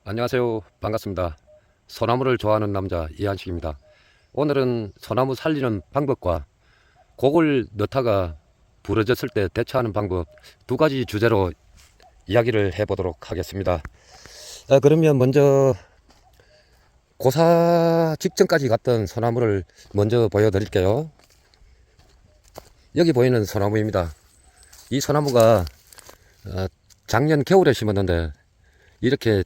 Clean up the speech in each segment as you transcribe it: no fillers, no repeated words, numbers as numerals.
안녕하세요. 반갑습니다. 소나무를 좋아하는 남자 이한식입니다. 오늘은 소나무 살리는 방법과 곡을 넣다가 부러졌을 때 대처하는 방법 두 가지 주제로 이야기를 해보도록 하겠습니다. 그러면 먼저 고사 직전까지 갔던 소나무를 먼저 보여드릴게요. 여기 보이는 소나무입니다. 이 소나무가 작년 겨울에 심었는데 이렇게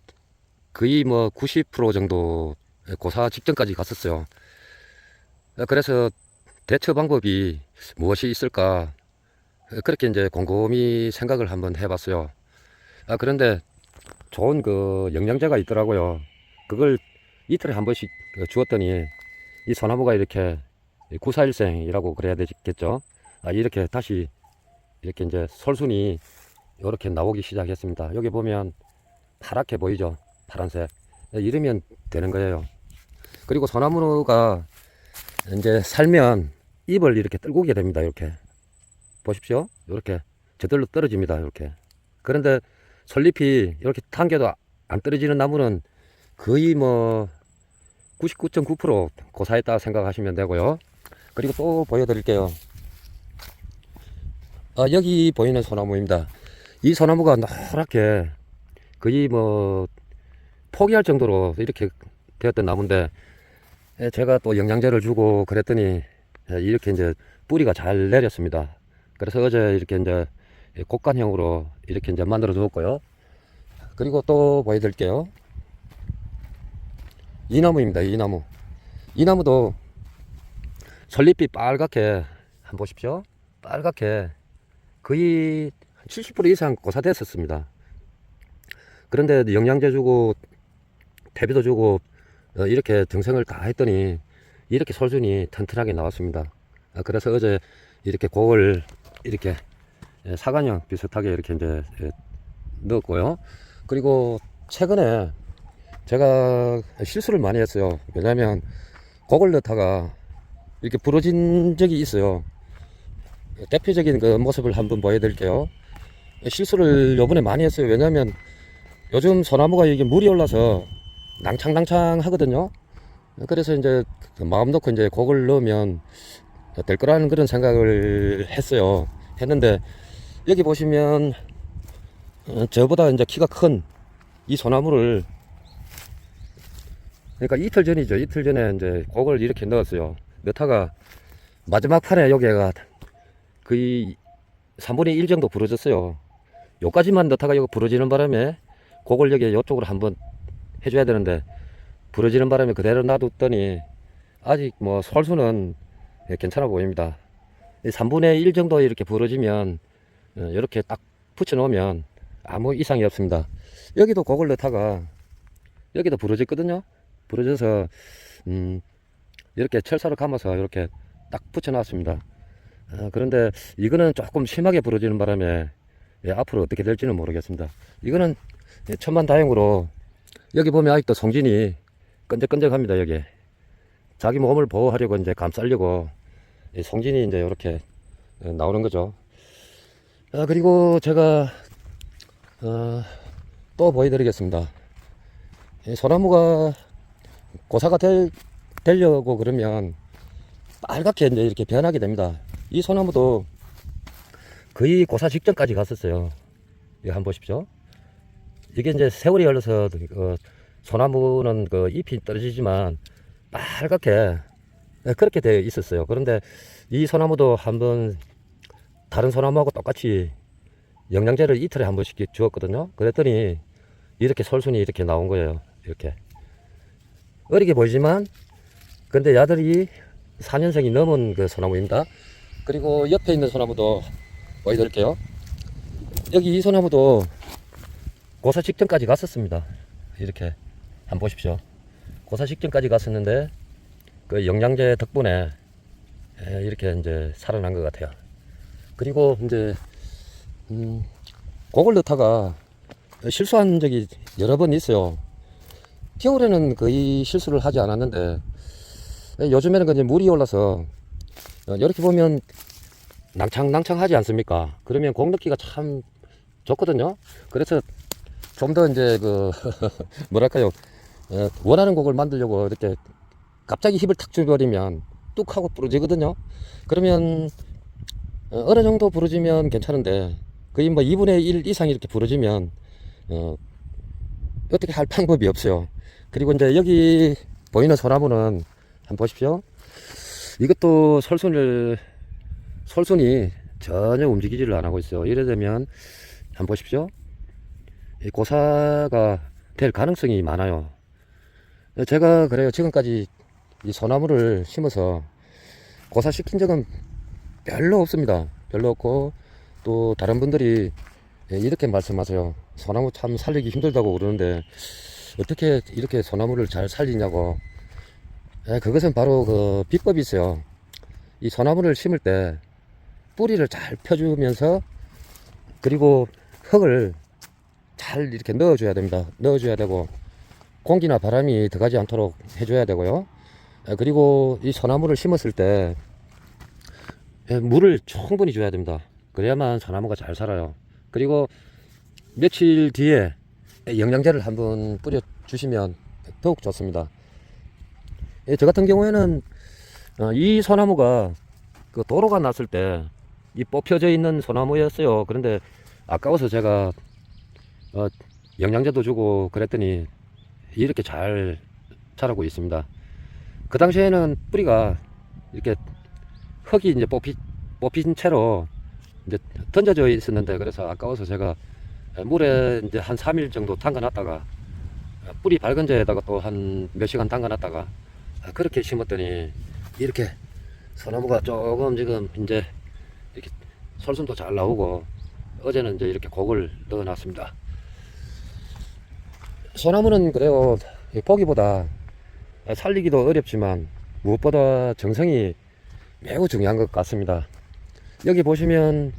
거의 90% 정도 고사 직전까지 갔었어요. 그래서 대처 방법이 무엇이 있을까 그렇게 이제 곰곰이 생각을 한번 해봤어요. 그런데 좋은 그 영양제가 있더라고요. 그걸 이틀에 한 번씩 주었더니 이 소나무가 이렇게 구사일생이라고 그래야 되겠죠. 이렇게 다시 이렇게 이제 솔순이 이렇게 나오기 시작했습니다. 여기 보면 파랗게 보이죠? 파란색. 이러면 되는 거예요. 그리고 소나무가 이제 살면 잎을 이렇게 떨구게 됩니다. 이렇게 보십시오. 이렇게 저절로 떨어집니다. 이렇게. 그런데 솔잎이 이렇게 당겨도 안 떨어지는 나무는 거의 99.9% 고사했다 생각하시면 되고요. 그리고 또 보여드릴게요. 여기 보이는 소나무입니다. 이 소나무가 노랗게 거의 포기할 정도로 이렇게 되었던 나무인데 제가 또 영양제를 주고 그랬더니 이렇게 이제 뿌리가 잘 내렸습니다. 그래서 어제 이렇게 이제 곡간형으로 이렇게 이제 만들어 줬고요. 그리고 또 보여드릴게요. 이 나무입니다. 이 나무. 이 나무도 솔잎이 빨갛게 한번 보십시오. 빨갛게 거의 70% 이상 고사됐었습니다. 그런데 영양제 주고 퇴비도 주고 이렇게 정성을 다 했더니 이렇게 솔순이 튼튼하게 나왔습니다. 그래서 어제 이렇게 곡을 이렇게 사과형 비슷하게 이렇게 이제 넣었고요. 그리고 최근에 제가 실수를 많이 했어요. 왜냐하면 곡을 넣다가 이렇게 부러진 적이 있어요. 대표적인 그 모습을 한번 보여드릴게요. 실수를 요번에 많이 했어요. 왜냐하면 요즘 소나무가 이게 물이 올라서 낭창낭창 하거든요. 그래서 이제 마음 놓고 이제 곡을 넣으면 될 거라는 그런 생각을 했는데 여기 보시면 저보다 이제 키가 큰 이 소나무를 그러니까 이틀 전이죠. 이틀 전에 이제 곡을 이렇게 넣었어요. 넣다가 마지막 판에 여기가 거의 3분의 1 정도 부러졌어요. 요까지만 넣다가 여기 부러지는 바람에 곡을 여기 이쪽으로 한번 해줘야 되는데 부러지는 바람에 그대로 놔뒀더니 아직 솔수는 괜찮아 보입니다. 3분의 1 정도 이렇게 부러지면 이렇게 딱 붙여 놓으면 아무 이상이 없습니다. 여기도 곡을 넣다가 여기도 부러졌거든요. 부러져서 이렇게 철사를 감아서 이렇게 딱 붙여 놨습니다. 그런데 이거는 조금 심하게 부러지는 바람에 앞으로 어떻게 될지는 모르겠습니다. 이거는 천만다행으로 여기 보면 아직도 송진이 끈적끈적합니다. 여기 자기 몸을 보호하려고 이제 감싸려고 송진이 이제 이렇게 나오는 거죠. 그리고 제가 또 보여드리겠습니다. 소나무가 고사가 되려고 그러면 빨갛게 이제 이렇게 변하게 됩니다. 이 소나무도 거의 고사 직전까지 갔었어요. 이거 한번 보십시오. 이게 이제 세월이 흘러서 소나무는 그 잎이 떨어지지만 빨갛게 그렇게 되어 있었어요. 그런데 이 소나무도 한번 다른 소나무하고 똑같이 영양제를 이틀에 한 번씩 주었거든요. 그랬더니 이렇게 솔순이 이렇게 나온 거예요. 이렇게 어리게 보이지만 근데 야들이 4년생이 넘은 그 소나무입니다. 그리고 옆에 있는 소나무도 보여드릴게요. 여기 이 소나무도 고사 직전까지 갔었습니다. 이렇게 한번 보십시오. 고사 직전까지 갔었는데 그 영양제 덕분에 이렇게 이제 살아난 것 같아요. 그리고 이제 곡을 넣다가 실수한 적이 여러 번 있어요. 겨울에는 거의 실수를 하지 않았는데 요즘에는 이제 물이 올라서 이렇게 보면 낭창낭창하지 않습니까? 그러면 곡 넣기가 참 좋거든요. 그래서 좀 더 이제 뭐랄까요, 원하는 곡을 만들려고 이렇게 갑자기 힘을 탁 줘버리면 뚝 하고 부러지거든요. 그러면 어느 정도 부러지면 괜찮은데 거의 뭐 2분의 1 이상 이렇게 부러지면 어떻게 할 방법이 없어요. 그리고 이제 여기 보이는 소나무는 한번 보십시오. 이것도 솔선이 전혀 움직이지를 안 하고 있어요. 이래 되면 한번 보십시오. 이 고사가 될 가능성이 많아요. 제가 그래요. 지금까지 이 소나무를 심어서 고사시킨 적은 별로 없습니다. 별로 없고, 또 다른 분들이 이렇게 말씀하세요. 소나무 참 살리기 힘들다고 그러는데 어떻게 이렇게 소나무를 잘 살리냐고. 그것은 바로 그 비법이 있어요. 이 소나무를 심을 때 뿌리를 잘 펴주면서, 그리고 흙을 잘 이렇게 넣어줘야 됩니다. 넣어줘야 되고, 공기나 바람이 들어가지 않도록 해줘야 되고요. 그리고 이 소나무를 심었을 때 물을 충분히 줘야 됩니다. 그래야만 소나무가 잘 살아요. 그리고 며칠 뒤에 영양제를 한번 뿌려 주시면 더욱 좋습니다. 저 같은 경우에는 이 소나무가 그 도로가 났을 때 이 뽑혀져 있는 소나무였어요. 그런데 아까워서 제가 영양제도 주고 그랬더니 이렇게 잘 자라고 있습니다. 그 당시에는 뿌리가 이렇게 흙이 이제 뽑힌 채로 이제 던져져 있었는데, 그래서 아까워서 제가 물에 이제 한 3일 정도 담가 놨다가 뿌리 밝은 데에다가 또 한 몇 시간 담가 놨다가 그렇게 심었더니 이렇게 소나무가 조금 지금 이제 이렇게 솔순도 잘 나오고, 어제는 이제 이렇게 곡을 넣어 놨습니다. 소나무는 그래요, 보기보다 살리기도 어렵지만 무엇보다 정성이 매우 중요한 것 같습니다. 여기 보시면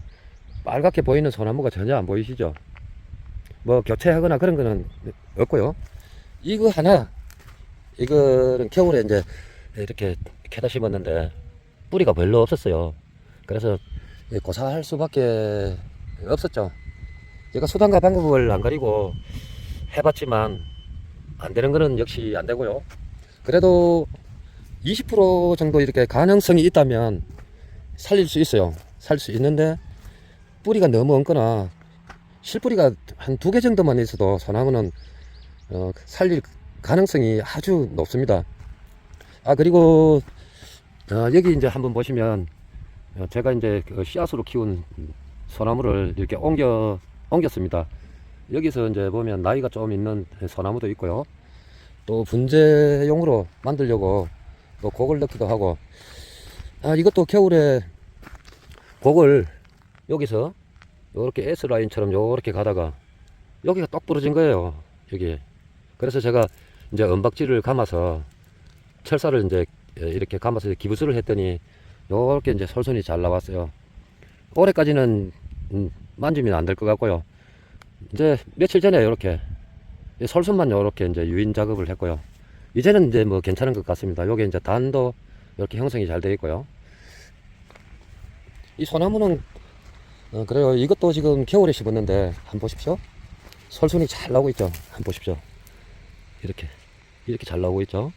빨갛게 보이는 소나무가 전혀 안 보이시죠? 뭐 교체하거나 그런 거는 없고요. 이거 하나, 이거는 겨울에 이제 이렇게 캐다 심었는데 뿌리가 별로 없었어요. 그래서 고사할 수밖에 없었죠. 제가 수단과 방법을 안 가리고 해봤지만 안 되는 거는 역시 안 되고요. 그래도 20% 정도 이렇게 가능성이 있다면 살릴 수 있어요. 살 수 있는데 뿌리가 너무 엉거나 실뿌리가 한 2개 정도만 있어도 소나무는 살릴 가능성이 아주 높습니다. 그리고 여기 이제 한번 보시면 제가 이제 그 씨앗으로 키운 소나무를 이렇게 옮겼습니다. 여기서 이제 보면 나이가 좀 있는 소나무도 있고요. 또 분재용으로 만들려고 또 곡을 넣기도 하고, 이것도 겨울에 곡을 여기서 이렇게 S라인처럼 이렇게 가다가 여기가 똑 부러진 거예요. 여기. 그래서 제가 이제 은박지를 감아서 철사를 이제 이렇게 감아서 기부스를 했더니 이렇게 이제 솔선이 잘 나왔어요. 올해까지는 만지면 안 될 것 같고요. 이제 며칠 전에 이렇게 솔선만 이렇게 이제 유인 작업을 했고요. 이제는 이제 뭐 괜찮은 것 같습니다. 요게 이제 단도 이렇게 형성이 잘 되어 있고요. 이 소나무는 그래요. 이것도 지금 겨울에 심었는데 한번 보십시오. 솔선이 잘 나오고 있죠. 한번 보십시오. 이렇게 잘 나오고 있죠.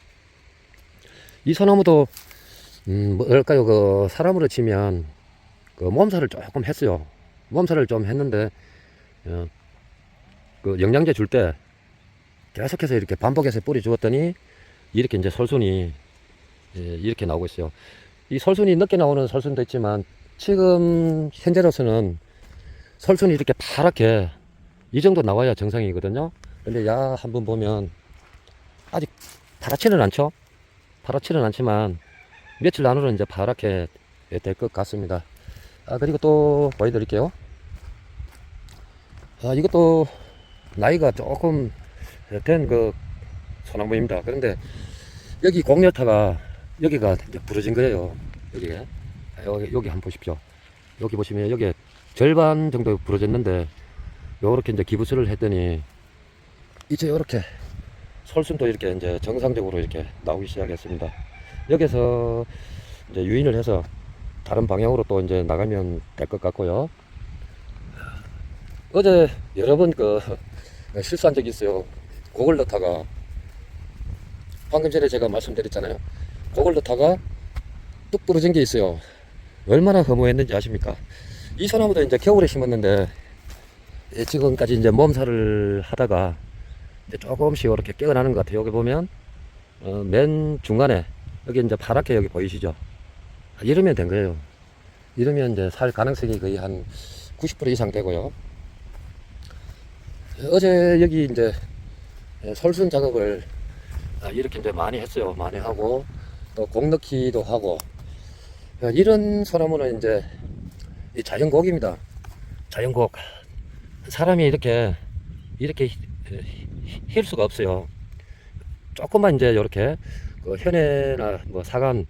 이 소나무도 뭐랄까요, 그 사람으로 치면 그 몸살을 조금 했어요. 몸살을 좀 했는데 그 영양제 줄 때 계속해서 이렇게 반복해서 뿌리 주었더니 이렇게 이제 솔순이 이렇게 나오고 있어요. 이 솔순이 늦게 나오는 솔순도 있지만 지금 현재로서는 솔순이 이렇게 파랗게 이 정도 나와야 정상이거든요. 근데 야 한번 보면 아직 파랗지는 않죠. 파랗지는 않지만 며칠 안으로 이제 파랗게 될 것 같습니다. 그리고 또 보여드릴게요. 이것도 나이가 조금 된 그 소나무입니다. 그런데 여기 곡여타가 여기가 이제 부러진 거예요. 여기 한번 보십시오. 여기 보시면 여기 절반 정도 부러졌는데 요렇게 이제 기부스를 했더니 이제 요렇게 솔순도 이렇게 이제 정상적으로 이렇게 나오기 시작했습니다. 여기서 이제 유인을 해서 다른 방향으로 또 이제 나가면 될 것 같고요. 어제 여러 번 실수한 적이 있어요. 그걸 넣다가 방금 전에 제가 말씀드렸잖아요. 그걸 넣다가 뚝 부러진 게 있어요. 얼마나 허무했는지 아십니까? 이 소나무도 이제 겨울에 심었는데 지금까지 이제 몸살을 하다가 이제 조금씩 이렇게 깨어나는 것 같아요. 여기 보면 맨 중간에 여기 이제 파랗게 여기 보이시죠? 이러면 된 거예요. 이러면 이제 살 가능성이 거의 한 90% 이상 되고요. 어제 여기 이제 솔순 작업을 이렇게 이제 많이 했어요. 많이 하고 또 곡 넣기도 하고 이런 소나무는 이제 자연곡입니다. 자연곡. 사람이 이렇게 힐 수가 없어요. 조금만 이제 이렇게 그 현해나 뭐 사간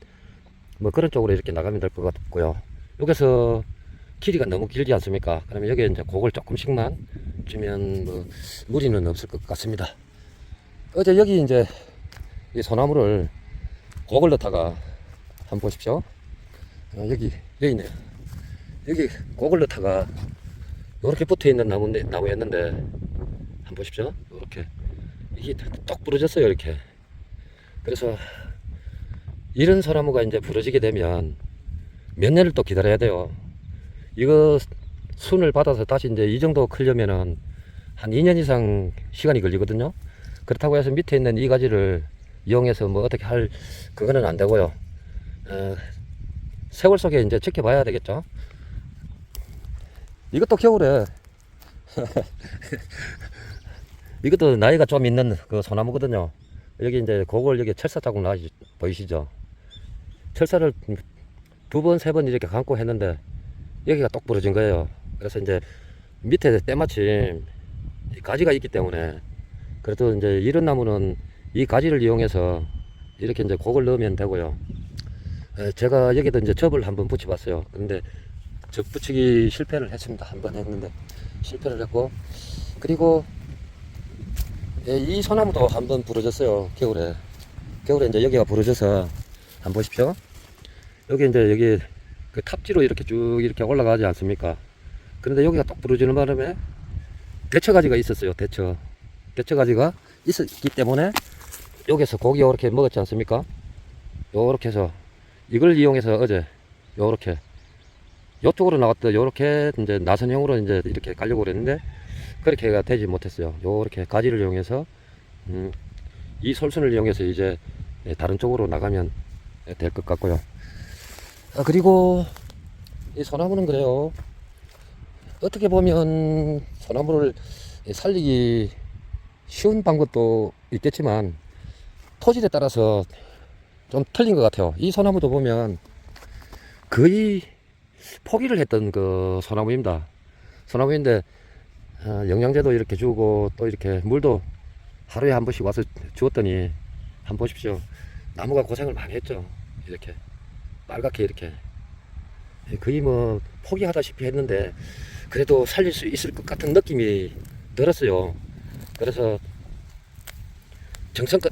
뭐 그런 쪽으로 이렇게 나가면 될 것 같고요. 여기서 길이가 너무 길지 않습니까? 그러면 여기에 이제 곡을 조금씩만 주면 뭐 무리는 없을 것 같습니다. 어제 여기 이제 이 소나무를 곡을 넣다가 한번 보십시오. 여기 있네요. 여기 곡을 넣다가 이렇게 붙어 있는 나무였는데 한번 보십시오. 이렇게 이게 똑 부러졌어요. 이렇게. 그래서 이런 소나무가 이제 부러지게 되면 몇 년을 또 기다려야 돼요. 이거 순을 받아서 다시 이제 이 정도 크려면은 한 2년 이상 시간이 걸리거든요. 그렇다고 해서 밑에 있는 이 가지를 이용해서 뭐 어떻게 할 그거는 안 되고요. 세월 속에 이제 지켜봐야 되겠죠. 이것도 겨울에 이것도 나이가 좀 있는 그 소나무거든요. 여기 이제 그걸 여기 철사 자국 나 보이시죠? 철사를 2번, 3번 이렇게 감고 했는데 여기가 똑 부러진 거예요. 그래서 이제 밑에 때마침 가지가 있기 때문에 그래도 이제 이런 나무는 이 가지를 이용해서 이렇게 이제 곡을 넣으면 되고요. 제가 여기도 이제 접을 한번 붙여봤어요. 근데 접 붙이기 실패를 했습니다. 한번 했는데 실패를 했고, 그리고 이 소나무도 한번 부러졌어요. 겨울에 이제 여기가 부러져서 한번 보십시오. 여기 이제 여기 그 탑지로 이렇게 쭉 이렇게 올라가지 않습니까? 그런데 여기가 똑 부러지는 바람에 대처가지가 있었어요. 대처가지가 있었기 때문에 여기서 고기 요렇게 먹었지 않습니까? 요렇게 해서 이걸 이용해서 어제 요렇게 요쪽으로 나왔다 요렇게 이제 나선형으로 이제 이렇게 가려고 그랬는데 그렇게가 되지 못했어요. 요렇게 가지를 이용해서 이 솔선을 이용해서 이제 다른 쪽으로 나가면 될 것 같고요. 그리고 이 소나무는 그래요. 어떻게 보면 소나무를 살리기 쉬운 방법도 있겠지만 토질에 따라서 좀 틀린 것 같아요. 이 소나무도 보면 거의 포기를 했던 그 소나무입니다. 소나무인데 영양제도 이렇게 주고 또 이렇게 물도 하루에 한 번씩 와서 주었더니 한번 보십시오. 나무가 고생을 많이 했죠. 이렇게 빨갛게 이렇게 거의 뭐 포기하다시피 했는데 그래도 살릴 수 있을 것 같은 느낌이 들었어요. 그래서 정성껏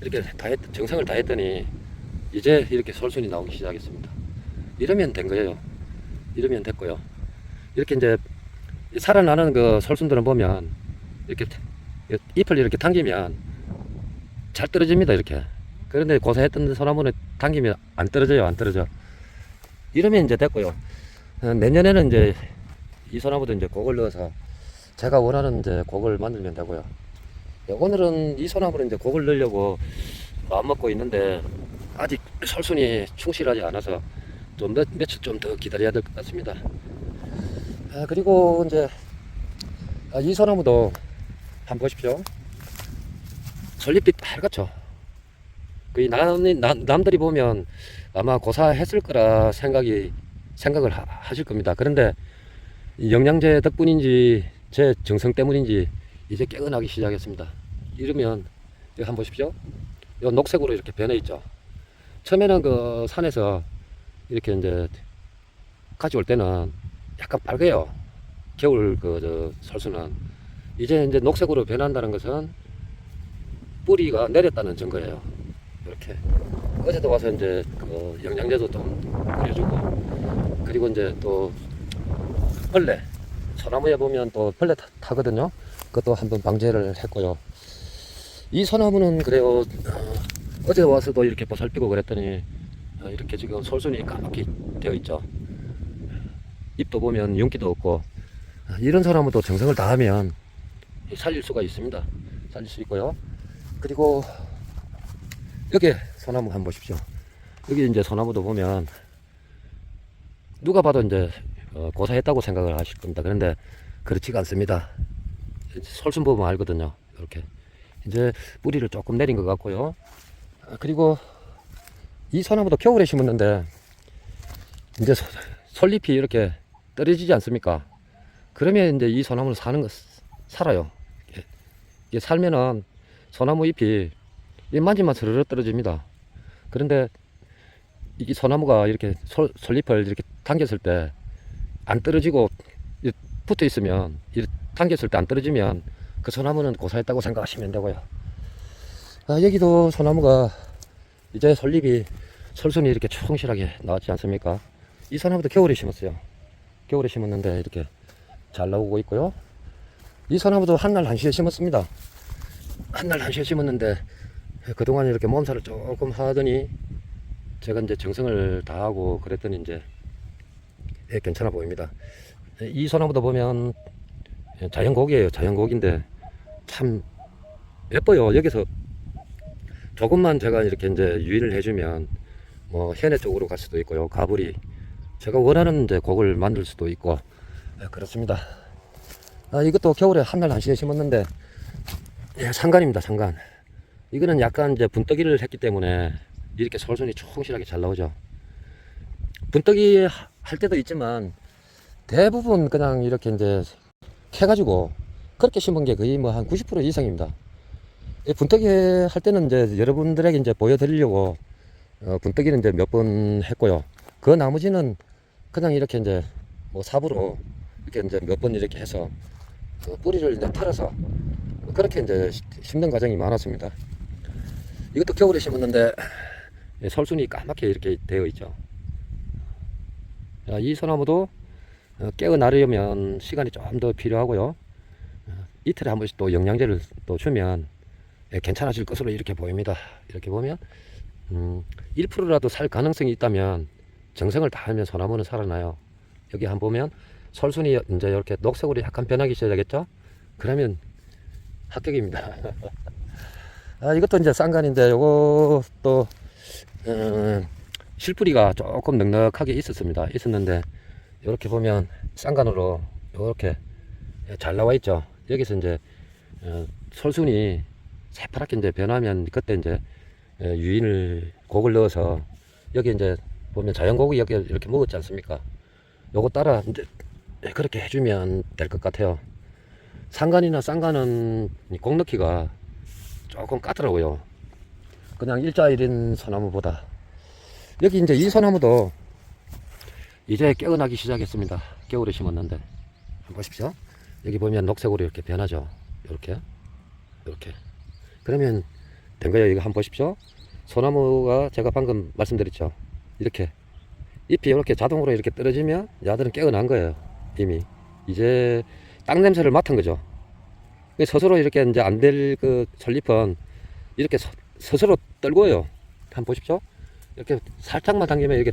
이렇게 정성을 다했더니 이제 이렇게 솔순이 나오기 시작했습니다. 이러면 된 거예요. 이러면 됐고요. 이렇게 이제 살아나는 그 솔순들은 보면 이렇게 잎을 이렇게 당기면 잘 떨어집니다. 이렇게. 그런데 고생했던 소나무는 당기면 안 떨어져요. 안 떨어져. 이러면 이제 됐고요. 내년에는 이제 이 소나무도 이제 곡을 넣어서 제가 원하는 이제 곡을 만들면 되고요. 오늘은 이 소나무를 이제 곡을 넣으려고 마음 먹고 있는데 아직 솔순이 충실하지 않아서 좀 며칠 좀 더 기다려야 될 것 같습니다. 그리고 이제 이 소나무도 한번 보십시오. 솔잎이 빨갛죠. 그 남들이 보면 아마 고사했을 거라 생각을 하실 겁니다. 그런데 영양제 덕분인지 제 정성 때문인지 이제 깨어나기 시작했습니다. 이러면 여기 한번 보십시오. 요 녹색으로 이렇게 변해 있죠. 처음에는 그 산에서 이렇게 이제 가져올 때는 약간 빨개요. 겨울 솔수는 이제 녹색으로 변한다는 것은 뿌리가 내렸다는 증거예요. 이렇게 어제도 와서 이제 그 영양제도 좀 뿌려주고, 그리고 이제 또 벌레, 소나무에 보면 또 벌레 타거든요. 그것도 한번 방제를 했고요. 이 소나무는 그래요. 어제 와서도 이렇게 보살피고 그랬더니 이렇게 지금 솔순이 까맣게 되어 있죠. 잎도 보면 윤기도 없고, 이런 소나무도 정성을 다하면 살릴 수가 있습니다. 살릴 수 있고요. 그리고 여기 소나무 한번 보십시오. 여기 이제 소나무도 보면 누가 봐도 이제 고사했다고 생각을 하실 겁니다. 그런데 그렇지가 않습니다. 솔순 보면 알거든요. 이렇게 이제 뿌리를 조금 내린 것 같고요. 그리고 이 소나무도 겨울에 심었는데 이제 솔잎이 이렇게 떨어지지 않습니까? 그러면 이제 이 소나무는 살아요. 이게 살면은 소나무 잎이 만지만 스르르 떨어집니다. 그런데 이 소나무가 이렇게 솔잎을 이렇게 당겼을 때 안 떨어지고 붙어 있으면, 당겼을 때 안 떨어지면 그 소나무는 고사했다고 생각하시면 되고요. 여기도 소나무가 이제 솔순이 이렇게 충실하게 나왔지 않습니까? 이 소나무도 겨울에 심었어요. 겨울에 심었는데 이렇게 잘 나오고 있고요. 이 소나무도 한날 한시에 심었습니다. 한날 한시에 심었는데 그동안 이렇게 몸살을 조금 하더니 제가 이제 정성을 다하고 그랬더니 이제 괜찮아 보입니다. 이 소나무도 보면 자연곡이에요. 자연곡인데 참 예뻐요. 여기서 조금만 제가 이렇게 이제 유인을 해주면 뭐 현해 쪽으로 갈 수도 있고요. 가불이 제가 원하는 이제 곡을 만들 수도 있고 그렇습니다. 이것도 겨울에 한날 한시에 심었는데 상간입니다. 상간. 이거는 약간 이제 분떡이를 했기 때문에 이렇게 솔순이 충실하게 잘 나오죠. 분떡이 할 때도 있지만 대부분 그냥 이렇게 이제 캐가지고 그렇게 심은 게 거의 뭐 한 90% 이상입니다. 분떡이 할 때는 이제 여러분들에게 이제 보여드리려고 분떡이는 이제 몇 번 했고요. 그 나머지는 그냥 이렇게 이제 뭐 삽으로 이렇게 이제 몇 번 이렇게 해서 뿌리를 이제 털어서 그렇게 이제 심는 과정이 많았습니다. 이것도 겨울에 심었는데 솔순이 까맣게 이렇게 되어 있죠. 이 소나무도 깨어나려면 시간이 좀 더 필요하고요. 이틀에 한 번씩 또 영양제를 또 주면 괜찮아질 것으로 이렇게 보입니다. 이렇게 보면 1%라도 살 가능성이 있다면 정성을 다하면 소나무는 살아나요. 여기 한번 보면 솔순이 이제 이렇게 녹색으로 약간 변하기 시작했죠. 그러면 합격입니다. 이것도 이제 쌍간인데 요것도 실뿌리가 조금 넉넉하게 있었는데 이렇게 보면 쌍간으로 이렇게 잘 나와 있죠. 여기서 이제 솔순이 새파랗게 이제 변하면 그때 이제 곡을 넣어서 여기 이제 보면 자연곡이 여기 이렇게 먹었지 않습니까? 요거 따라 이제 그렇게 해주면 될 것 같아요. 상간이나 쌍간은 곡 넣기가 조금 까더라고요. 그냥 일자일인 소나무보다. 여기 이제 이 소나무도 이제 깨어나기 시작했습니다. 겨울에 심었는데 한번 보십시오. 여기 보면 녹색으로 이렇게 변하죠. 이렇게 그러면 된 거예요. 이거 한번 보십시오. 소나무가 제가 방금 말씀드렸죠. 이렇게 잎이 이렇게 자동으로 이렇게 떨어지면 야들은 깨어난 거예요. 이미 이제 땅 냄새를 맡은 거죠. 스스로 이렇게 이제 안 될 그 솔잎은 이렇게 스스로 떨고요. 한번 보십시오. 이렇게 살짝만 당기면 이렇게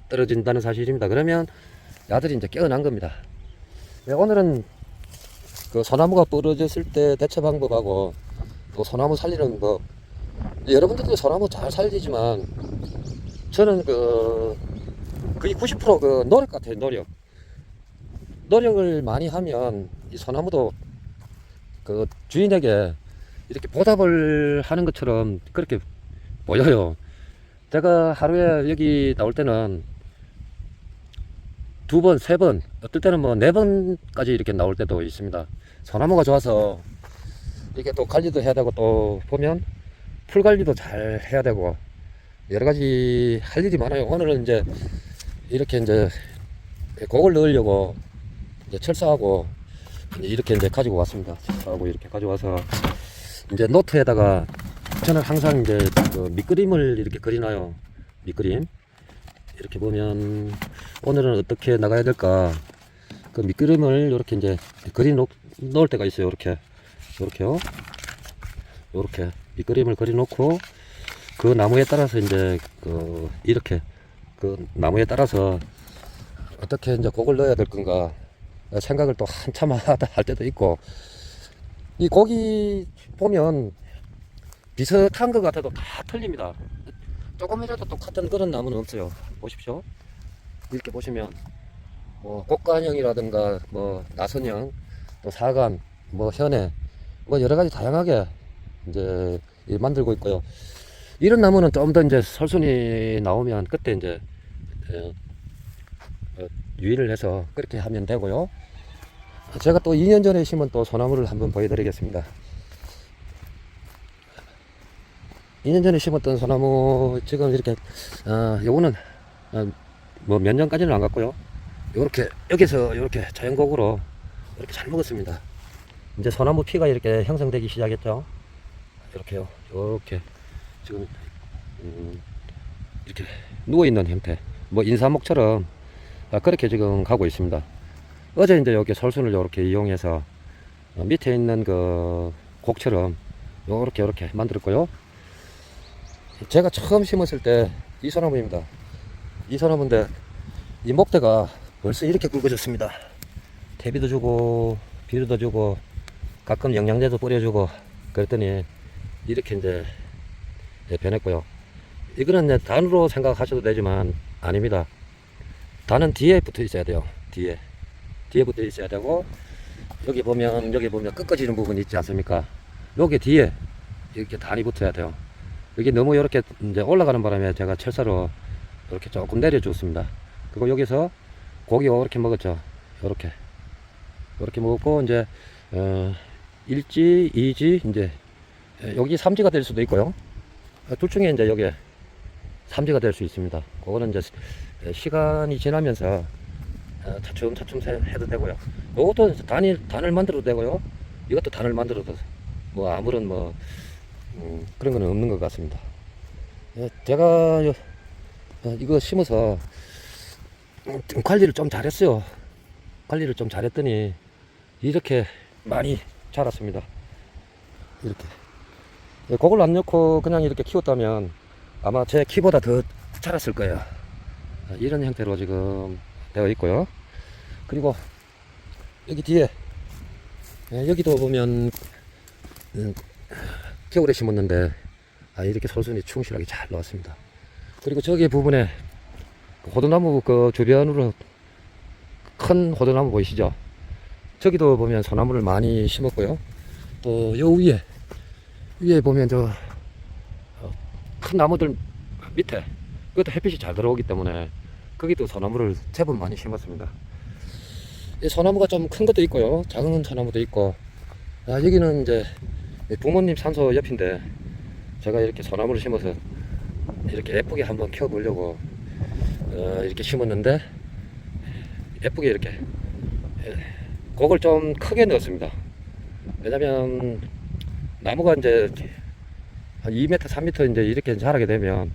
떨어진다는 사실입니다. 그러면 야들이 이제 깨어난 겁니다. 오늘은 그 소나무가 부러졌을 때 대처 방법하고 또 소나무 살리는 법, 여러분들도 소나무 잘 살리지만 저는 거의 90% 노력 같아요. 노력을 많이 하면 이 소나무도 주인에게 이렇게 보답을 하는 것처럼 그렇게 보여요. 제가 하루에 여기 나올 때는 2번, 3번, 어떨 때는 뭐 4번까지 이렇게 나올 때도 있습니다. 소나무가 좋아서 이게 또 관리도 해야 되고, 또 보면 풀 관리도 잘 해야 되고 여러 가지 할 일이 많아요. 오늘은 이제 이렇게 이제 곡을 넣으려고 이제 철사하고 이렇게 이제 가지고 왔습니다. 철사하고 이렇게 가져와서 이제 노트에다가 저는 항상 이제 밑그림을 이렇게 그리나요. 밑그림. 이렇게 보면 오늘은 어떻게 나가야 될까, 그 밑그림을 이렇게 이제 그리 넣을 때가 있어요. 요렇게요. 요렇게 밑그림을 그려 놓고 그 나무에 따라서 이제 이렇게 그 나무에 따라서 어떻게 이제 곡을 넣어야 될 건가 생각을 또 한참 할 때도 있고, 이 곡이 보면 비슷한 것 같아도 다 틀립니다. 조금이라도 똑같은 그런 나무는 없어요. 보십시오. 이렇게 보시면 뭐 꽃간형이라든가 뭐 나선형, 또 사간, 뭐 현해, 뭐 여러 가지 다양하게 이제 만들고 있고요. 이런 나무는 좀 더 이제 설순이 나오면 그때 이제 유인을 해서 그렇게 하면 되고요. 제가 또 2년 전에 심은 또 소나무를 한번 보여드리겠습니다. 2년 전에 심었던 소나무 지금 이렇게 요거는 뭐 몇 년까지는 안 갔고요. 요렇게 여기서 이렇게 자연곡으로 이렇게 잘 먹었습니다. 이제 소나무 피가 이렇게 형성되기 시작했죠. 이렇게요. 이렇게 지금 이렇게 누워 있는 형태, 뭐 인삼목처럼 그렇게 지금 가고 있습니다. 어제 이제 여기 설순을 이렇게 이용해서 밑에 있는 그 곡처럼 이렇게 만들었고요. 제가 처음 심었을 때 이 소나무입니다. 이 소나무인데 이 목대가 벌써 이렇게 굵어졌습니다. 퇴비도 주고 비료도 주고 가끔 영양제도 뿌려주고 그랬더니 이렇게 이제 변했고요. 이거는 이제 단으로 생각하셔도 되지만 아닙니다. 단은 뒤에 붙어 있어야 돼요. 뒤에 붙어 있어야 되고, 여기 보면 꺾어지는 부분 있지 않습니까? 여기 뒤에 이렇게 단이 붙어야 돼요. 여기 너무 이렇게 이제 올라가는 바람에 제가 철사로 이렇게 조금 내려줬습니다. 그리고 여기서 고기 이렇게 먹었죠. 이렇게 먹었고, 이제 1지, 2지, 이제 여기 3지가 될 수도 있고요. 둘 중에 이제 여기 3지가 될 수 있습니다. 그거는 이제 시간이 지나면서 차츰 해도 되고요. 이것도 단을 만들어도 되고요. 이것도 단을 만들어도 뭐 아무런 뭐 그런 거는 없는 것 같습니다. 제가 이거 심어서 관리를 좀 잘했어요. 관리를 좀 잘했더니 이렇게 많이 자랐습니다. 이렇게 곡을 안 넣고 그냥 이렇게 키웠다면 아마 제 키보다 더 자랐을 거예요. 이런 형태로 지금 되어 있고요. 그리고 여기 뒤에 여기도 보면 겨울에 심었는데 이렇게 설순이 충실하게 잘 나왔습니다. 그리고 저기 부분에 호두나무 그 주변으로 큰 호두나무 보이시죠? 저기도 보면 소나무를 많이 심었고요. 또 요 위에 보면 저 큰 나무들 밑에 그것도 햇빛이 잘 들어오기 때문에 거기도 소나무를 제법 많이 심었습니다. 이 소나무가 좀 큰 것도 있고요, 작은 소나무도 있고, 여기는 이제 부모님 산소 옆인데 제가 이렇게 소나무를 심어서 이렇게 예쁘게 한번 키워보려고 이렇게 심었는데 예쁘게 이렇게 곡을 좀 크게 넣었습니다. 왜냐면 나무가 이제 한 2m, 3m 이제 이렇게 자라게 되면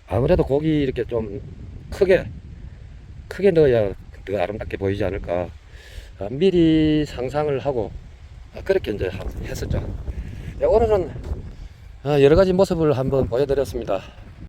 아무래도 곡이 이렇게 좀 크게 넣어야 더 아름답게 보이지 않을까, 미리 상상을 하고 그렇게 이제 했었죠. 오늘은 여러 가지 모습을 한번 보여드렸습니다.